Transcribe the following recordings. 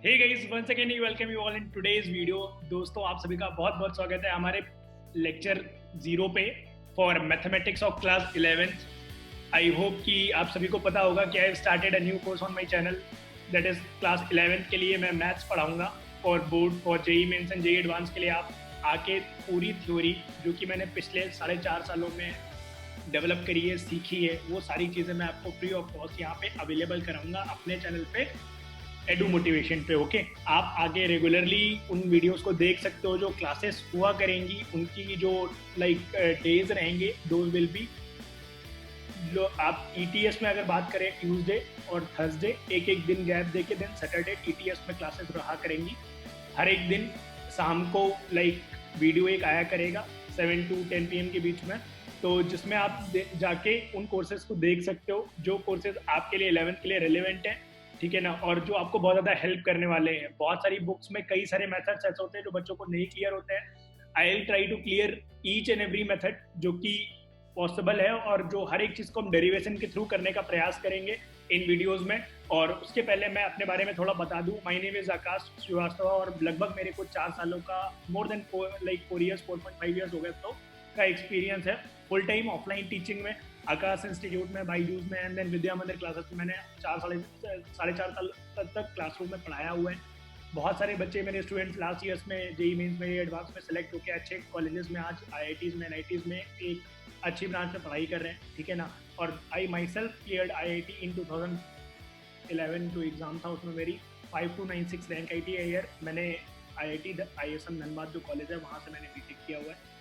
Hey guys, once again welcome you all in today's video. दोस्तों, आप सभी का बहुत बहुत स्वागत है हमारे लेक्चर 0 पे for mathematics of class 11th। I hope कि आप सभी को पता होगा कि I started a new course on my channel, that is class 11th के लिए मैं मैथ्स पढ़ाऊंगा for board, for JEE Mains and JEE advance के लिए। आप आके पूरी थ्योरी जो कि मैंने पिछले 4.5 सालों में डेवलप करी है, सीखी है, वो सारी चीज़ें मैं आपको फ्री ऑफ कॉस्ट यहाँ पे अवेलेबल कराऊंगा अपने चैनल पे एडू मोटिवेशन पे। ओके, आप आगे रेगुलरली उन वीडियोस को देख सकते हो जो क्लासेस हुआ करेंगी, उनकी जो डेज रहेंगे, दोज विल बी। आप ईटीएस में अगर बात करें, ट्यूसडे और थर्सडे एक एक दिन गैप देके देन सैटरडे ईटीएस में क्लासेस रहा करेंगी। हर एक दिन शाम को वीडियो एक आया करेगा 7 to 10 PM के बीच में, तो जिसमें आप जाके उन कोर्सेज को देख सकते हो जो कोर्सेज आपके लिए 11th के लिए रेलिवेंट है, ठीक है ना, और जो आपको बहुत ज़्यादा हेल्प करने वाले हैं। बहुत सारी बुक्स में कई सारे मेथड्स ऐसे होते हैं जो बच्चों को नहीं क्लियर होते हैं। I will try to clear each and every method जो कि पॉसिबल है, और जो हर एक चीज़ को हम डेरिवेशन के थ्रू करने का प्रयास करेंगे इन वीडियोस में। और उसके पहले मैं अपने बारे में थोड़ा बता दूं, माय नेम इज आकाश श्रीवास्तव, और लगभग मेरे को 4 सालों का, मोर देन 4 ईयर्स, 4.5 ईयर्स हो गए तो का एक्सपीरियंस है फुल टाइम ऑफलाइन टीचिंग में, आकाश इंस्टीट्यूट में, बाईजूस में एंड देन विद्या मंदिर क्लासेस में। मैंने 4 साल तक क्लासरूम में पढ़ाया हुआ है। बहुत सारे बच्चे मेरे स्टूडेंट्स लास्ट ईयर्स में जेई मेंस में, एडवांस में सेलेक्ट होकर अच्छे कॉलेजेस में, आज आईआईटीज में, एनआईटीज में एक अच्छी ब्रांच में पढ़ाई कर रहे हैं, ठीक है ना। और आई माई सेल्फ क्लियर्ड आईआईटी इन 2011 जो एग्ज़ाम था उसमें मेरी 5296 रैंक आई थी ईयर। मैंने आईआईटी ISM धनबाद जो कॉलेज है वहाँ से मैंने बीटेक किया हुआ है।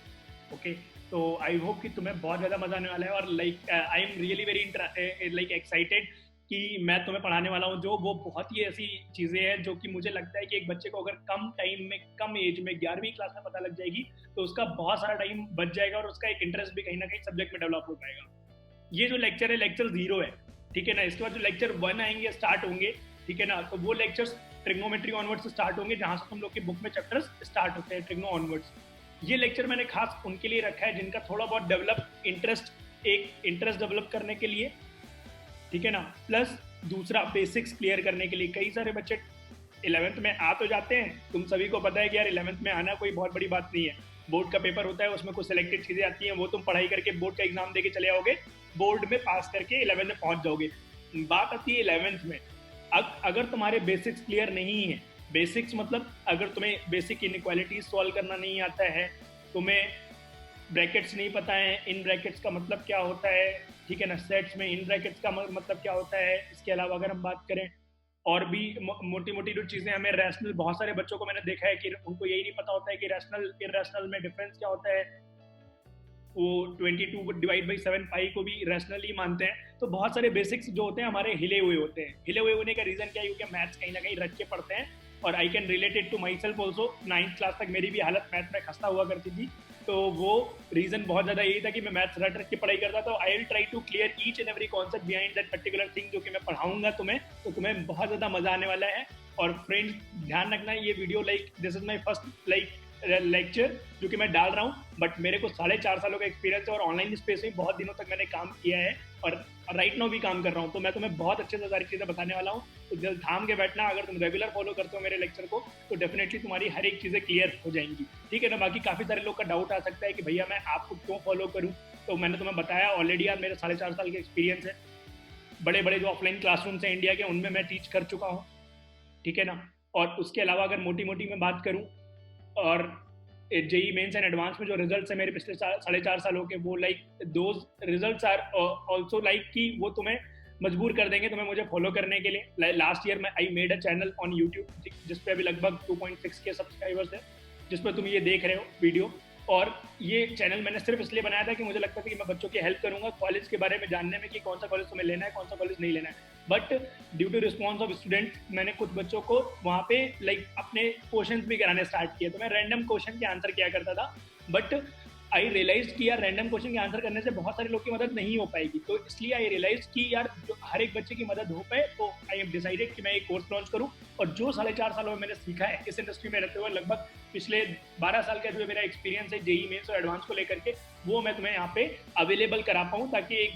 ओके, तो आई होप कि तुम्हें बहुत ज़्यादा मजा आने वाला है, और I am really very excited कि मैं तुम्हें पढ़ाने वाला हूँ जो वो बहुत ही ऐसी चीज़ें हैं जो कि मुझे लगता है कि एक बच्चे को अगर कम टाइम में, कम एज में, 11वीं क्लास में पता लग जाएगी तो उसका बहुत सारा टाइम बच जाएगा और उसका एक इंटरेस्ट भी कहीं ना कहीं सब्जेक्ट में डेवलप हो पाएगा। ये जो लेक्चर है, लेक्चर 0 है, ठीक है ना। इसके बाद जो लेक्चर 1 आएंगे, स्टार्ट होंगे, ठीक है ना, तो वो लेक्चर्स ट्रिग्नोमेट्री ऑनवर्ड्स से स्टार्ट होंगे, जहाँ से तुम लोग की बुक में चैप्टर्स स्टार्ट होते हैं ट्रिग्नो ऑनवर्ड्स। ये लेक्चर मैंने खास उनके लिए रखा है जिनका थोड़ा बहुत एक इंटरेस्ट डेवलप करने के लिए, ठीक है ना, प्लस दूसरा बेसिक्स क्लियर करने के लिए। कई सारे बच्चे 11th में आ तो जाते हैं, तुम सभी को पता है कि यार 11th में आना कोई बहुत बड़ी बात नहीं है। बोर्ड का पेपर होता है, उसमें कुछ सिलेक्टेड चीज़ें आती हैं, वो तुम पढ़ाई करके बोर्ड का एग्जाम देके चले आओगे, बोर्ड में पास करके 11th में पहुंच जाओगे। बात आती है 11th में, अगर तुम्हारे बेसिक्स क्लियर नहीं है, बेसिक्स मतलब अगर तुम्हें बेसिक इनइक्वालिटी सॉल्व करना नहीं आता है, तुम्हें ब्रैकेट्स नहीं पता है, इन ब्रैकेट्स का मतलब क्या होता है, ठीक है ना, सेट्स में इन ब्रैकेट्स का मतलब क्या होता है, इसके अलावा अगर हम बात करें और भी मोटी मोटी जो चीज़ें हमें रैशनल, बहुत सारे बच्चों को मैंने देखा है कि उनको यही नहीं पता होता है कि रैशनल इरैशनल में डिफरेंस क्या होता है। वो 22/7 पाई को भी रैशनली मानते हैं। तो बहुत सारे बेसिक्स जो होते हैं हमारे हिले हुए होते हैं। हिले हुए होने का रीज़न क्या है? क्योंकि मैथ्स कहीं ना कहीं रट के पढ़ते हैं, और I can relate it to myself also. 9th class तक मेरी भी हालत मैथ में खस्ता हुआ करती थी, तो वो रीज़न बहुत ज़्यादा यही था कि मैं मैथ्स रट के पढ़ाई करता। तो I will try to clear each and every concept behind that particular thing जो कि मैं पढ़ाऊंगा तुम्हें, तो तुम्हें बहुत ज़्यादा मज़ा आने वाला है। और फ्रेंड्स, ध्यान रखना, ये video this is my first lecture जो कि मैं डाल रहा हूँ, बट मेरे को 4.5 सालों का एक्सपीरियंस है और ऑनलाइन स्पेस में बहुत दिनों तक मैंने काम किया है, और राइट नाउ भी काम कर रहा हूँ। तो मैं तुम्हें बहुत अच्छे से सारी चीज़ें बताने वाला हूँ, तो दिल थाम के बैठना। अगर तुम रेगुलर फॉलो करते हो मेरे लेक्चर को तो डेफिनेटली तुम्हारी हर एक चीज़ें क्लियर हो जाएंगी, ठीक है ना। बाकी काफ़ी सारे लोग का डाउट आ सकता है कि भैया मैं आपको क्यों फॉलो करूँ, तो मैंने तुम्हें बताया ऑलरेडी यार, मेरे 4.5 साल का एक्सपीरियंस है। बड़े बड़े जो ऑफलाइन क्लासरूम्स हैं इंडिया के, उनमें मैं टीच कर चुका हूँ, ठीक है ना। और उसके अलावा अगर मोटी मोटी मैं बात करूँ, और जेई मेंस एंड एडवांस में जो रिजल्ट्स है मेरे पिछले 4.5 सालों के, वो दोज रिजल्ट्स आर ऑल्सो कि वो तुम्हें मजबूर कर देंगे तुम्हें मुझे फॉलो करने के लिए। लास्ट ईयर में I made a channel on YouTube जिसपे अभी लगभग 2.6 के सब्सक्राइबर्स है, जिसपे तुम ये देख रहे हो वीडियो। और ये चैनल मैंने सिर्फ इसलिए बनाया था कि मुझे लगता था कि मैं बच्चों की हेल्प करूंगा कॉलेज के बारे में जानने में, कि कौन सा कॉलेज तुम्हें लेना है, कौन सा कॉलेज नहीं लेना है। But due to response of students, मैंने कुछ बच्चों को वहाँ पे अपने क्वेश्चंस भी कराने स्टार्ट किए। तो मैं रैंडम क्वेश्चन के आंसर किया करता था, बट आई रियलाइज कि यार रैंडम क्वेश्चन के आंसर करने से बहुत सारे लोग की मदद नहीं हो पाएगी। तो इसलिए आई रियलाइज कि यार जो हर एक बच्चे की मदद हो पाए, तो आई एम डिसाइडेड कि मैं एक कोर्स लॉन्च करूं। और जो 4.5 सालों में मैंने सीखा है इस इंडस्ट्री में रहते हुए, लगभग पिछले 12 साल का जो मेरा एक्सपीरियंस है जेई मेंस और एडवांस को लेकर के, वो मैं तुम्हें यहाँ पे अवेलेबल करा पाऊँ, ताकि एक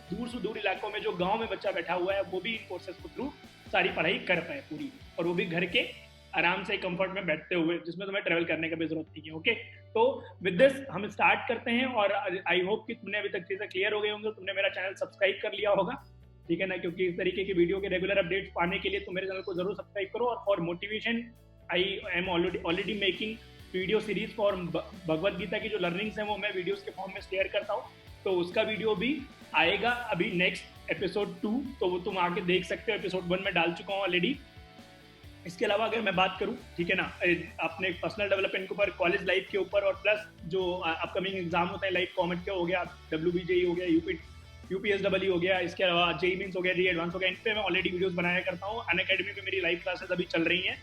दूर से दूर इलाकों में जो गाँव में बच्चा बैठा हुआ है वो भी इन कोर्सेज को थ्रू सारी पढ़ाई कर पाए पूरी, और वो भी घर के आराम से कंफर्ट में बैठते हुए, जिसमें तुम्हें ट्रेवल करने का भी जरूरत नहीं है। ओके, तो विद दिस हम स्टार्ट करते हैं, और आई होप कि तुमने अभी तक चीजें क्लियर हो गई होंगी, तुमने मेरा चैनल सब्सक्राइब कर लिया होगा, ठीक है ना, क्योंकि इस तरीके की वीडियो के रेगुलर अपडेट्स पाने के लिए तुम मेरे चैनल को जरूर सब्सक्राइब करो। और for motivation I am already making video series for Bhagavad Gita की जो लर्निंग्स हैं वो मैं वीडियोस के फॉर्म में शेयर करता हूँ, तो उसका वीडियो भी आएगा अभी नेक्स्ट एपिसोड 2, तो वो तुम आके देख सकते हो। एपिसोड 1 में डाल चुका हूँ ऑलरेडी। इसके अलावा अगर मैं बात करूं, ठीक है ना, अपने पर्सनल डेवलपमेंट के ऊपर, कॉलेज लाइफ के ऊपर, और प्लस जो अपकमिंग एग्जाम होते हैं लाइक कॉमेट के हो गया, WBJE हो गया, UPSEE हो गया, इसके अलावा JEE मेंस हो गया, JEE एडवांस हो गया, इन पे मैं ऑलरेडी वीडियोस बनाया करता हूँ। अनअकैडमी पे मेरी लाइव क्लासेस अभी चल रही हैं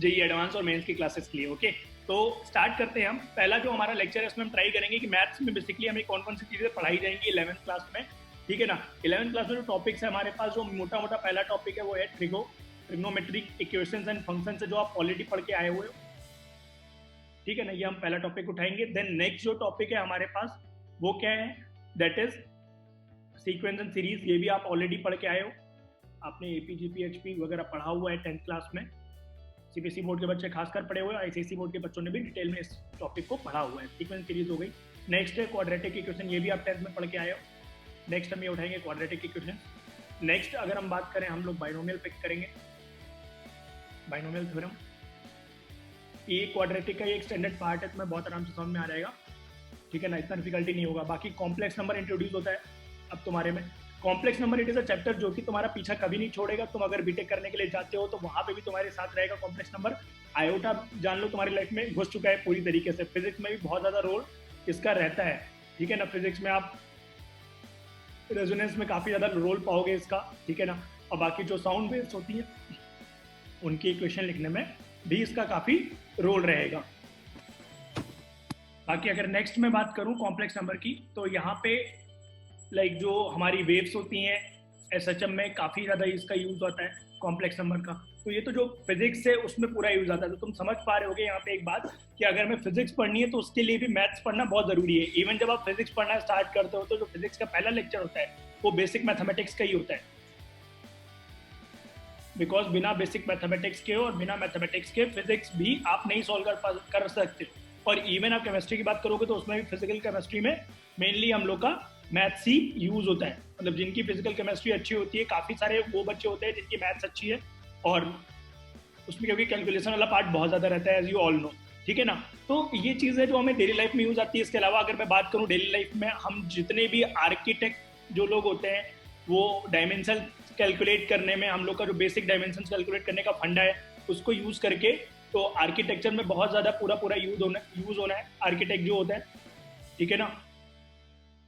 JEE एडवांस और मेंस की क्लासेस के लिए। ओके, तो स्टार्ट करते हैं हम। पहला जो हमारा लेक्चर है उसमें हम ट्राई करेंगे कि मैथ्स में बेसिकली हमें कौन कौन सी चीजें पढ़ाई जाएंगी 11th क्लास में, ठीक है ना। 11th क्लास में जो टॉपिक्स है हमारे पास, जो मोटा मोटा पहला टॉपिक है वो है ट्रिग्नोमेट्रिक इक्वेशंस एंड फंक्शंस है, जो आप ऑलरेडी पढ़ के आए हुए हो, ठीक है ना, ये हम पहला टॉपिक उठाएंगे। देन नेक्स्ट जो टॉपिक है हमारे पास वो क्या है, that is sequence and series. ये भी आप ऑलरेडी पढ़ के आए हो, आपने APGPHP वगैरह पढ़ा हुआ है 10th क्लास में। CBSE बोर्ड के बच्चे खासकर पढ़े हुए हैं, ICSE बोर्ड के बच्चों ने भी डिटेल में इस टॉपिक को पढ़ा हुआ है। सीक्वेंस सीरीज हो गई। नेक्स्ट है क्वाड्रेटिक इक्वेशन, ये भी आप 10th में पढ़ के आए हो। नेक्स्ट हम ये उठाएंगे क्वाड्रेटिक इक्वेशन। नेक्स्ट अगर हम बात करें, हम लोग बाइनोमियल पिक करेंगे, बाइनोमियल थ्योरम। ये क्वाड्रेटिक का एक स्टैंडर्ड पार्ट है, तुम्हें बहुत आराम से समझ में आ जाएगा, ठीक है ना, इतना डिफिकल्टी नहीं होगा। बाकी कॉम्प्लेक्स नंबर इंट्रोड्यूस होता है अब तुम्हारे में। Complex number it is a chapter जो कि तुम्हारा पीछा कभी नहीं छोड़ेगा। तुम अगर बीटेक करने के लिए जाते हो तो वहां पे भी तुम्हारे साथ रहेगा कॉम्प्लेक्स नंबर। आयोटा जान लो तुम्हारी लाइफ में घुस चुका है पूरी तरीके से। फिजिक्स में भी बहुत ज्यादा रोल इसका रहता है, ठीक है ना। फिजिक्स में आप रेजोनेंस में काफी ज्यादा रोल पाओगे इसका, ठीक है ना। और बाकी जो साउंड वेव्स होती है उनकी इक्वेशन लिखने में भी इसका काफी रोल रहेगा। बाकी अगर नेक्स्ट में बात करूं कॉम्प्लेक्स नंबर की, तो यहाँ पे लाइक जो हमारी वेव्स होती हैं SHM में काफी ज्यादा इसका यूज होता है कॉम्प्लेक्स नंबर का। तो ये तो जो फिजिक्स है उसमें पूरा यूज आता है। तो तुम समझ पा रहे होगे यहाँ पे एक बात कि अगर हमें फिजिक्स पढ़नी है तो उसके लिए भी मैथ्स पढ़ना बहुत जरूरी है। इवन जब आप फिजिक्स पढ़ना स्टार्ट करते हो तो जो फिजिक्स का पहला लेक्चर होता है वो बेसिक मैथमेटिक्स का ही होता है, बिकॉज बिना बेसिक मैथमेटिक्स के और बिना मैथमेटिक्स के फिजिक्स भी आप नहीं सॉल्व कर सकते। और इवन आप केमिस्ट्री की बात करोगे तो उसमें भी फिजिकल केमिस्ट्री में मेनली हम लोग का मैथ्स ही यूज होता है। मतलब जिनकी फिजिकल केमिस्ट्री अच्छी होती है, काफी सारे वो बच्चे होते हैं जिनकी मैथ्स अच्छी है, और उसमें क्योंकि कैलकुलेशन वाला पार्ट बहुत ज्यादा रहता है, एज यू ऑल नो, ठीक है ना। तो ये चीज है जो हमें डेली लाइफ में यूज आती है। इसके अलावा अगर मैं बात करूं डेली लाइफ में, हम जितने भी आर्किटेक्ट जो लोग होते हैं वो डायमेंशन कैलकुलेट करने में, हम लोग का जो बेसिक डायमेंशन कैलकुलेट करने का फंडा है उसको यूज करके, तो आर्किटेक्चर में बहुत ज्यादा पूरा यूज होना है आर्किटेक्ट जो होता है, ठीक है ना।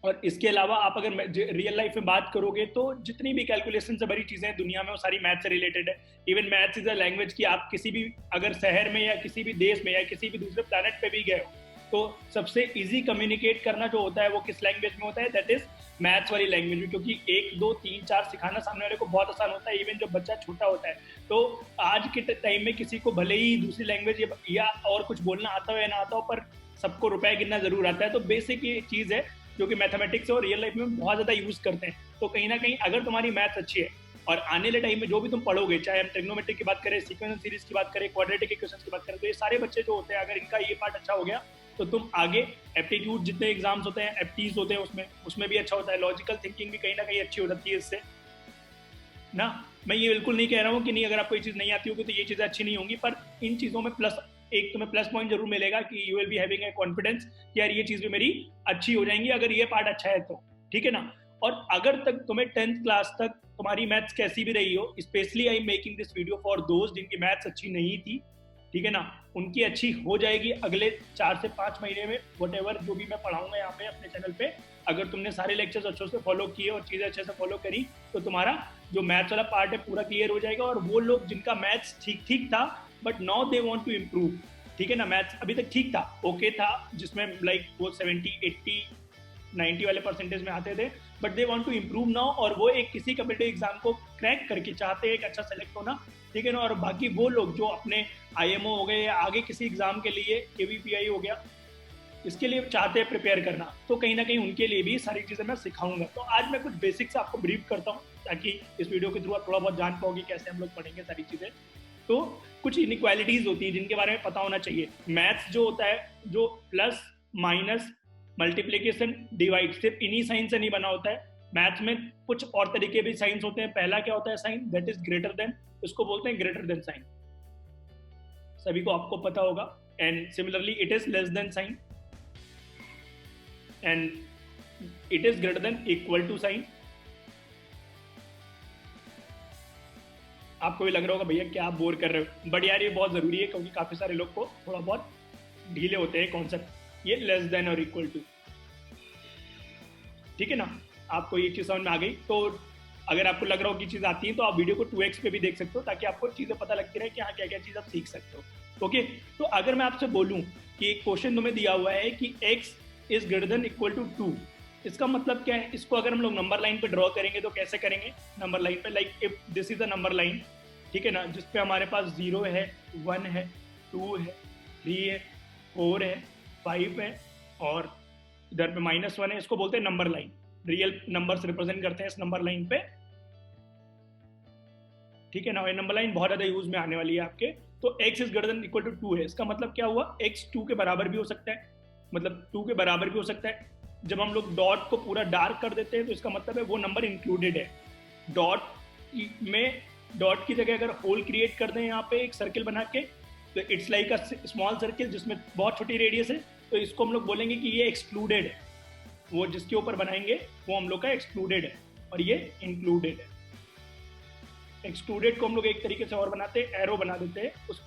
और इसके अलावा आप अगर रियल लाइफ में बात करोगे तो जितनी भी कैलकुलेशन से भरी चीजें हैं दुनिया में वो सारी मैथ से रिलेटेड है। Even maths is a language की आप किसी भी अगर शहर में या किसी भी देश में या किसी भी दूसरे प्लैनेट पे भी गए हो तो सबसे इजी कम्युनिकेट करना जो होता है वो किस लैंग्वेज में होता है, दैट इज मैथ्स वाली लैंग्वेज में। क्योंकि 1 2 3 4 सिखाना सामने वाले को बहुत आसान होता है, इवन जब बच्चा छोटा होता है। तो आज के टाइम में किसी को भले ही दूसरी लैंग्वेज या और कुछ बोलना आता हो या ना आता हो, पर सबको रुपए गिनना जरूर आता है। तो बेसिक ये चीज है जो कि मैथमेटिक्स और रियल लाइफ में बहुत ज्यादा यूज करते हैं। तो कहीं ना कहीं अगर तुम्हारी मैथ अच्छी है और आने वाले टाइम में जो भी तुम पढ़ोगे, चाहे हम ट्रिग्नोमेट्रिक की बात करें, सीक्वेंस सीरीज की बात करें, क्वाड्रेटिक इक्वेशंस की बात करें, तो ये सारे बच्चे जो होते हैं अगर इनका ये पार्ट अच्छा हो गया तो तुम आगे एप्टीट्यूड जितने एग्जाम्स होते हैं, एप्टीज होते हैं, उसमें भी अच्छा होता है। लॉजिकल थिंकिंग भी कहीं ना कहीं अच्छी हो जाती है इससे ना। मैं ये बिल्कुल नहीं कह रहा हूँ कि नहीं, अगर आपको ये चीज़ नहीं आती होगी तो ये चीज़ें अच्छी नहीं होंगी, पर इन चीज़ों में एक तुम्हें प्लस पॉइंट जरूर मिलेगा कि you will be having a confidence कि यार ये चीज़ भी मेरी अच्छी हो जाएंगी अगर ये पार्ट अच्छा है तो, ठीक है ना। और अगर तक तुम्हें 10th क्लास तक तुम्हारी मैथ्स कैसी भी रही हो, specially I am making this video for दोस्त जिनकी मैथ्स अच्छी नहीं थी, ठीक है ना, उनकी अच्छी हो जाएगी अगले 4 से 5 महीने में। व्हाटएवर जो भी मैं पढ़ाऊंगा यहाँ पे अपने चैनल पे, अगर तुमने सारे लेक्चर्स अच्छे से फॉलो किए और चीज़ें अच्छे से फॉलो करी तो तुम्हारा जो मैथ्स वाला पार्ट है पूरा क्लियर हो जाएगा। और वो लोग जिनका मैथ्स ठीक ठीक था but now they want to improve, ठीक है ना, मैथ्स अभी तक ठीक था, ओके था, जिसमें लाइक वो 70 80 90 वाले परसेंटेज में आते थे, but they want to improve now, और वो एक किसी कम्पिटिटिव एग्जाम को क्रैक करके चाहते हैं एक अच्छा सेलेक्ट होना, ठीक है ना। और बाकी वो लोग जो अपने IMO हो गए या आगे किसी एग्जाम के लिए KVPI हो गया, इसके लिए चाहते हैं प्रिपेयर करना, तो कहीं ना कहीं उनके लिए भी सारी चीज़ें मैं सिखाऊंगा। तो आज मैं कुछ बेसिक्स आपको ब्रीफ करता हूँ ताकि इस वीडियो के थ्रू आप थोड़ा बहुत जान पाओगे कैसे हम लोग पढ़ेंगे सारी चीज़ें। तो कुछ इनइक्वालिटीज होती हैं जिनके बारे में पता होना चाहिए। मैथ्स जो होता है, जो प्लस माइनस मल्टीप्लीकेशन डिवाइड सिर्फ इन्हीं साइन से नहीं बना होता है। मैथ्स में कुछ और तरीके भी साइंस होते हैं। पहला क्या होता है sign, that is greater than, इसको बोलते हैं ग्रेटर देन साइन, सभी को आपको पता होगा। And similarly it is less than sign and it is greater than equal to sign. आपको भी लग रहा होगा भैया क्या आप बोर कर रहे हो, बट यार ये बहुत जरूरी है क्योंकि काफी सारे लोग को थोड़ा बहुत ढीले होते हैं कॉन्सेप्ट। ये लेस देन और इक्वल टू, ठीक है ना, आपको ये चीज समझ में आ गई। तो अगर आपको लग रहा हो कि चीज आती है तो आप वीडियो को 2x पे भी देख सकते हो ताकि आपको चीजें पता लगती रहे कि हाँ क्या क्या चीज आप सीख सकते हो। ओके, तो अगर मैं आपसे बोलूं कि एक क्वेश्चन तुम्हें दिया हुआ है कि x is greater than equal to 2, इसका मतलब क्या है? इसको अगर हम लोग नंबर लाइन पे ड्रॉ करेंगे तो कैसे करेंगे? नंबर लाइन पे like if this is a number line, ठीक है ना, जिसपे हमारे पास 0 है, 1 है, 2 है, 3 है, 4 है, 5 है और इधर पे -1 है। इसको बोलते हैं number line. Real numbers represent करते हैं इस नंबर लाइन पे, ठीक है ना। ये नंबर लाइन बहुत ज्यादा यूज में आने वाली है आपके। तो x is greater than equal to 2 है, इसका मतलब क्या हुआ? x 2 के बराबर भी हो सकता है, मतलब 2 के बराबर भी हो सकता है। जब हम लोग डॉट को पूरा डार्क कर देते हैं तो इसका मतलब है वो नंबर इंक्लूडेड है। डॉट की जगह अगर होल क्रिएट कर दें यहाँ पे एक सर्किल बना के, तो it's like a small circle जिसमें बहुत छोटी रेडियस है, तो इसको हम लोग बोलेंगे कि ये एक्सक्लूडेड है। वो जिसके ऊपर बनाएंगे वो हम लोग का एक्सक्लूडेड है और ये इंक्लूडेड है। एक्सक्लूडेड को हम लोग एक तरीके से और बनाते हैं, एरो बना देते हैं उस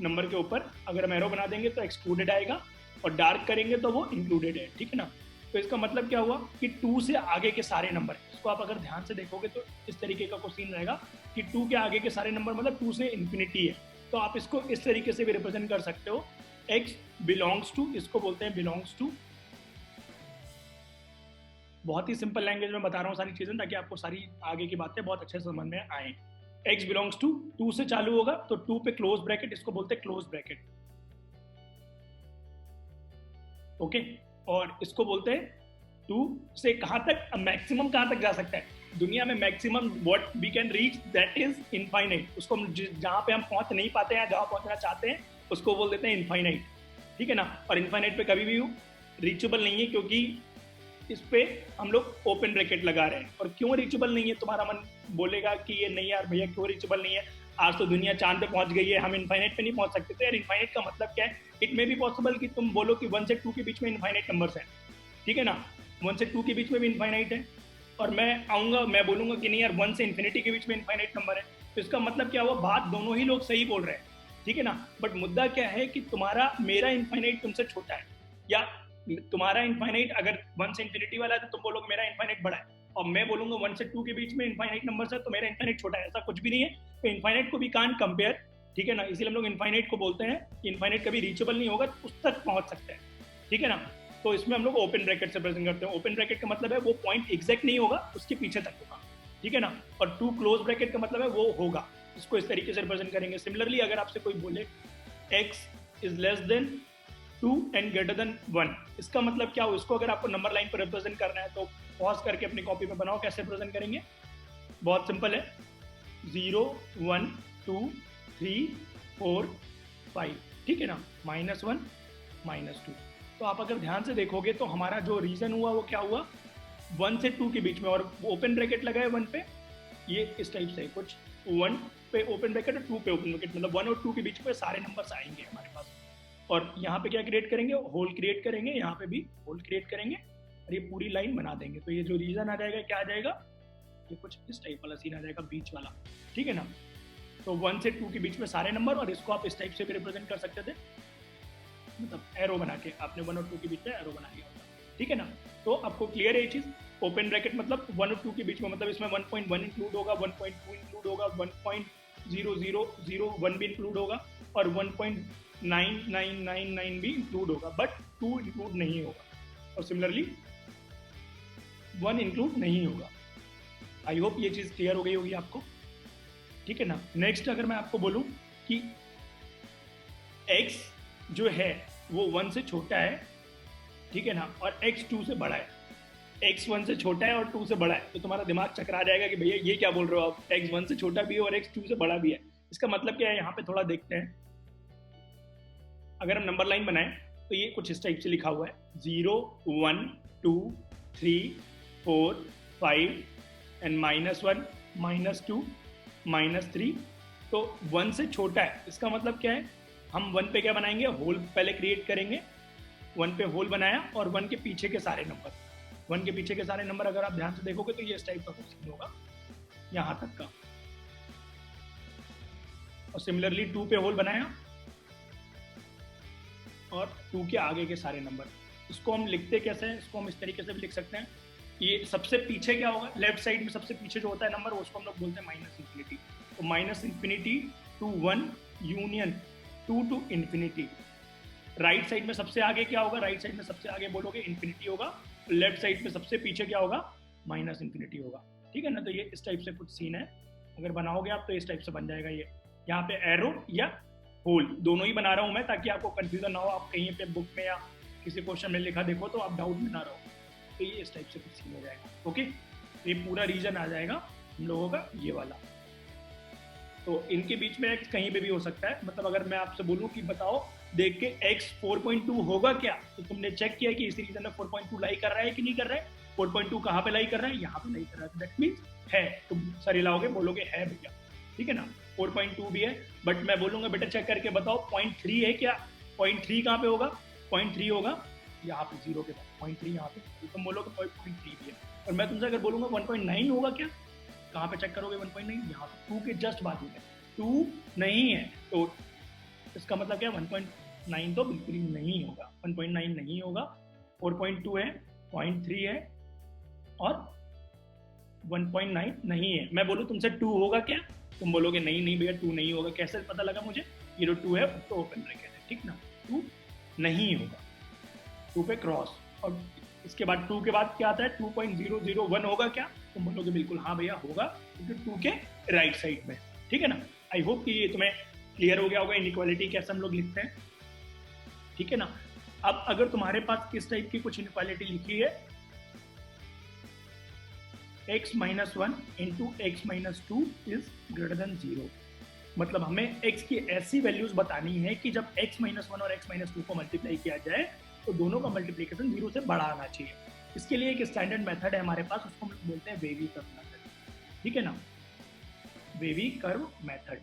नंबर के ऊपर। अगर हम एरो बना देंगे तो एक्सक्लूडेड आएगा और डार्क करेंगे तो वो इंक्लूडेड है, ठीक है ना। तो इसका मतलब क्या हुआ कि 2 से आगे के सारे नंबर, इसको आप अगर ध्यान से देखोगे तो इस तरीके का क्वेश्चन रहेगा कि 2 के आगे के सारे नंबर मतलब 2 से इंफिनिटी है। तो आप इसको इस तरीके से भी रिप्रेजेंट कर सकते हो, x बिलोंग्स टू, इसको बोलते हैं बिलोंग्स टू। बहुत ही सिंपल लैंग्वेज में बता रहा हूँ सारी चीजें ताकि आपको सारी आगे की बातें बहुत अच्छे से समझ में आए। x बिलोंग्स टू, 2 से चालू होगा तो 2 पे क्लोज ब्रैकेट, इसको बोलते हैं क्लोज ब्रैकेट, ओके। और इसको बोलते हैं 2 से कहां तक, मैक्सिमम कहां तक जा सकता है दुनिया में? Maximum what we can reach that is infinite. उसको जहां पे हम पहुंच नहीं पाते हैं, जहां पहुंचना चाहते हैं उसको बोल देते हैं इनफाइनाइट, ठीक है ना। और इनफाइनाइट पे कभी भी रीचेबल नहीं है क्योंकि इस पे हम लोग ओपन ब्रैकेट लगा रहे हैं। और क्यों रीचेबल नहीं है? तुम्हारा मन बोलेगा कि ये नहीं यार भैया क्यों रीचेबल नहीं है, आज तो दुनिया चांद पे पहुंच गई है, हम इनफाइनाइट पे नहीं पहुंच सकते। तो यार इनफाइनाइट का मतलब क्या है? इट मे बी पॉसिबल कि तुम बोलो कि 1 से 2 के बीच में इनफाइनाइट नंबर्स हैं, ठीक है ना, 1 से 2 के बीच में भी इनफाइनाइट है। और मैं आऊंगा, मैं बोलूंगा कि नहीं यार 1 से इन्फिनिटी के बीच में इनफाइनाइट नंबर है, तो इसका मतलब क्या हुआ? बात दोनों ही लोग सही बोल रहे हैं, ठीक है ना। बट मुद्दा क्या है कि मेरा इनफाइनाइट तुमसे छोटा है, या तुम्हारा इनफाइनाइट अगर 1 से इन्फिनिटी वाला है तो तुम बोलोगे मेरा इनफाइनाइट बड़ा है, और मैं बोलूंगा 1 से 2 के बीच में इनफाइनाइट नंबर है तो मेरा इनफाइनाइट छोटा है। ऐसा कुछ भी नहीं है। तो इनफाइनाइट को भी कांट कंपेयर, ठीक है ना, इसीलिए हम लोग इनफाइनाइट को बोलते हैं कि इनफाइनाइट कभी रीचेबल नहीं होगा, उस तक पहुंच सकते हैं, ठीक है ना। तो इसमें हम लोग ओपन ब्रैकेट से प्रेजेंट करते हैं। ओपन ब्रैकेट का मतलब है वो पॉइंट एग्जैक्ट नहीं होगा, उसके पीछे तक होगा, ठीक है ना। और 2 क्लोज ब्रैकेट का मतलब है वो होगा, इसको इस तरीके से रिप्रेजेंट करेंगे। सिमिलरली अगर आपसे कोई बोले x is less then 2 and greater than 1, इसका मतलब क्या हो? इसको अगर आपको नंबर लाइन पर रिप्रेजेंट करना है तो पॉज करके अपनी कॉपी पे बनाओ कैसे रिप्रेजेंट करेंगे। बहुत सिंपल है, 0 1 2 3 4 5, ठीक है ना, -1 -2। तो आप अगर ध्यान से देखोगे तो हमारा जो रीजन हुआ वो क्या हुआ? 1 से 2 के बीच में, और ओपन ब्रैकेट लगा है 1 पे, ये इस टाइप से कुछ 1 पे ओपन ब्रैकेट और 2 पे ओपन ब्रैकेट, मतलब 1 और 2 के बीच में सारे नंबर्स आएंगे हमारे पास। और यहाँ पे क्या क्रिएट करेंगे? होल क्रिएट करेंगे, यहाँ पे भी होल क्रिएट करेंगे और ये पूरी लाइन बना देंगे। तो ये जो रीजन आ जाएगा क्या आ जाएगा? ये कुछ इस टाइप वाला सीन आ जाएगा बीच वाला, ठीक है ना। तो 1 से 2 के बीच में सारे नंबर, और इसको आप इस टाइप से भी रिप्रेजेंट कर सकते थे, मतलब एरो बना के, आपने 1 और 2 के बीच में एरो बना लिया होता, ठीक है ना। तो आपको क्लियर है ये चीज? ओपन ब्रैकेट मतलब 1 और 2 के बीच में, मतलब इसमें 1.1 इंक्लूड होगा, 1.2 इंक्लूड होगा, 1.0001 भी इंक्लूड होगा और 1.9999 भी इंक्लूड होगा, बट 2 इंक्लूड नहीं होगा, और सिमिलरली 1 इंक्लूड नहीं होगा। आई होप ये चीज क्लियर हो गई होगी आपको, ठीक है ना। नेक्स्ट अगर मैं आपको बोलूं कि x जो है वो 1 से छोटा है ठीक है ना, और x 2 से बड़ा है, x 1 से छोटा है और 2 से बड़ा है, तो तुम्हारा दिमाग चकरा जाएगा कि भैया ये क्या बोल रहे हो आप, x 1 से छोटा भी है और x 2 से बड़ा भी है। इसका मतलब क्या है, यहाँ पे थोड़ा देखते हैं। अगर हम नंबर लाइन बनाएं तो ये कुछ इस टाइप से लिखा हुआ है 0 1 2 3 4 5 एंड -1 -2 -3। तो 1 से छोटा है, इसका मतलब क्या है, हम 1 पे क्या बनाएंगे, होल पहले क्रिएट करेंगे। 1 पे होल बनाया और 1 के पीछे के सारे नंबर, 1 के पीछे के सारे नंबर अगर आप ध्यान से देखोगे तो ये इस टाइप का क्वेश्चन होगा यहाँ तक का। और सिमिलरली 2 पे होल बनाया और 2 के आगे के सारे नंबर। इसको हम लिखते कैसे हैं, इसको हम इस तरीके से भी लिख सकते हैं। ये सबसे पीछे क्या होगा, लेफ्ट साइड में सबसे पीछे जो होता है नंबर, उसको हम लोग बोलते हैं -इंफिनिटी। तो -minus infinity to 1 union 2 to infinity. Right side में सबसे आगे क्या होगा, राइट साइड में सबसे आगे बोलोगे इंफिनिटी होगा, लेफ्ट साइड में सबसे पीछे क्या होगा, -इंफिनिटी होगा। ठीक है ना, तो ये इस टाइप से कुछ सीन है। अगर बनाओगे आप तो इस टाइप से बन जाएगा। ये यहाँ पे एरो या होल दोनों ही बना रहा हूँ मैं, ताकि आपको कंफ्यूजन ना हो, आप कहीं पे बुक में या किसी क्वेश्चन में लिखा देखो तो आप डाउट में ना रहो। तो ये इस टाइप से कुछ सीन हो जाएगा। ओके, ये पूरा रीजन आ जाएगा हम लोगों का ये वाला। तो इनके बीच में x कहीं पे भी हो सकता है। मतलब अगर मैं आपसे बोलूं कि बताओ देख के x 4.2 होगा क्या, तो तुमने चेक किया कि इस रीजन में 4.2 लाई कर रहा है कि नहीं कर रहा है। 4.2 कहाँ पे लाई कर रहा है, यहाँ पे लाई कर रहा है, दैट मीन्स है। तुम सर हिलाओगे बोलोगे है भैया, ठीक है ना। 4.2 भी है, बट मैं बोलूंगा बेटा चेक करके बताओ 0.3 है क्या। 0.3 कहाँ पे होगा, 0.3 होगा यहाँ पे 0 के बाद, 0.3 यहाँ पे, तो तुम बोलोगे 0.3 भी है। और मैं तुमसे अगर बोलूंगा 1.9 होगा क्या, कहाँ पे चेक करोगे 1.9, यहाँ पे 2 के जस्ट बाजू में। 2 नहीं है तो इसका मतलब क्या है, 1.9 तो बिल्कुल ही नहीं होगा, 1.9 नहीं होगा। 4.2 है, 0.3 है और 1.9 नहीं है। मैं बोलूँ तुमसे 2 होगा क्या, तुम बोलोगे नहीं नहीं भैया 2 नहीं होगा। कैसे पता लगा मुझे, ये जो 2 है तो ओपन ब्रैकेट है, ठीक ना, 2 नहीं होगा, 2 पे क्रॉस। और इसके बाद 2 के बाद क्या आता है, 2.001 होगा क्या, तुम बोलोगे बिल्कुल हाँ भैया होगा, क्योंकि 2 के राइट साइड में, ठीक है ना। आई होप कि ये तुम्हें क्लियर हो गया होगा इनइक्वालिटी कैसे हम लोग लिखते हैं, ठीक है ना। अब अगर तुम्हारे पास इस टाइप की कुछ इनइक्वालिटी लिखी है, x - 1 into x - 2 is greater then 0, मतलब हमें x की ऐसी वैल्यूज बतानी है कि जब x - 1 और x - 2 को मल्टीप्लाई किया जाए तो दोनों का मल्टीप्लिकेशन 0 से बड़ा आना चाहिए। इसके लिए एक स्टैंडर्ड मेथड है हमारे पास, उसको हम बोलते हैं वेवी कर्व मेथड, ठीक है ना। वेवी कर्व मेथड,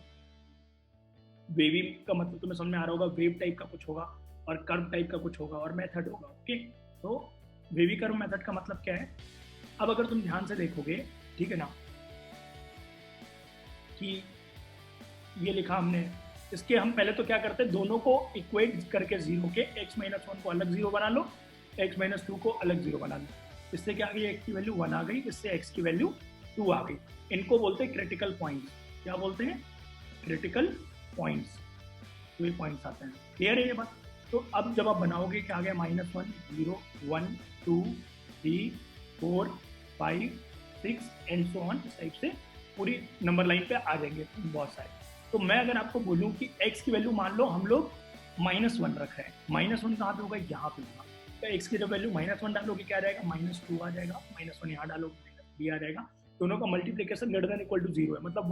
वेवी का मतलब तुम्हें समझ में आ रहा होगा, वेव टाइप का कुछ होगा और कर्व टाइप का कुछ होगा और मेथड होगा। ओके, तो वेवी कर्व मेथड का मतलब क्या है, अब अगर तुम ध्यान से देखोगे, ठीक है ना, कि ये लिखा हमने, इसके हम पहले तो क्या करते हैं, दोनों को इक्वेट करके 0 के, x - 1 को अलग 0 बना लो, x - 2 को अलग 0 बना लो। इससे क्या आ गई, x की वैल्यू 1 आ गई, इससे x की वैल्यू 2 आ गई। इनको बोलते हैं क्रिटिकल पॉइंट्स। क्या बोलते हैं, क्रिटिकल पॉइंट्स। तो ये पॉइंट्स आते हैं, क्लियर है ये बात। तो अब जब आप बनाओगे क्या आ गया, -1 0 1 2 3 4 5 6 एंड सो ऑन, इस टाइप से पूरी नंबर लाइन पे आ जाएंगे बहुत सारे। तो मैं अगर आपको बोलूं कि x की वैल्यू मान लो हम लोग -1 रख रहे हैं, -1 कहाँ पे होगा, यहाँ पे होगा। तो x की जब वैल्यू -1 डालोगे क्या आ जाएगा, -2 आ जाएगा, -1 यहाँ डालोगे -3 आ जाएगा। दोनों का multiplication greater than equal to 0 है, मतलब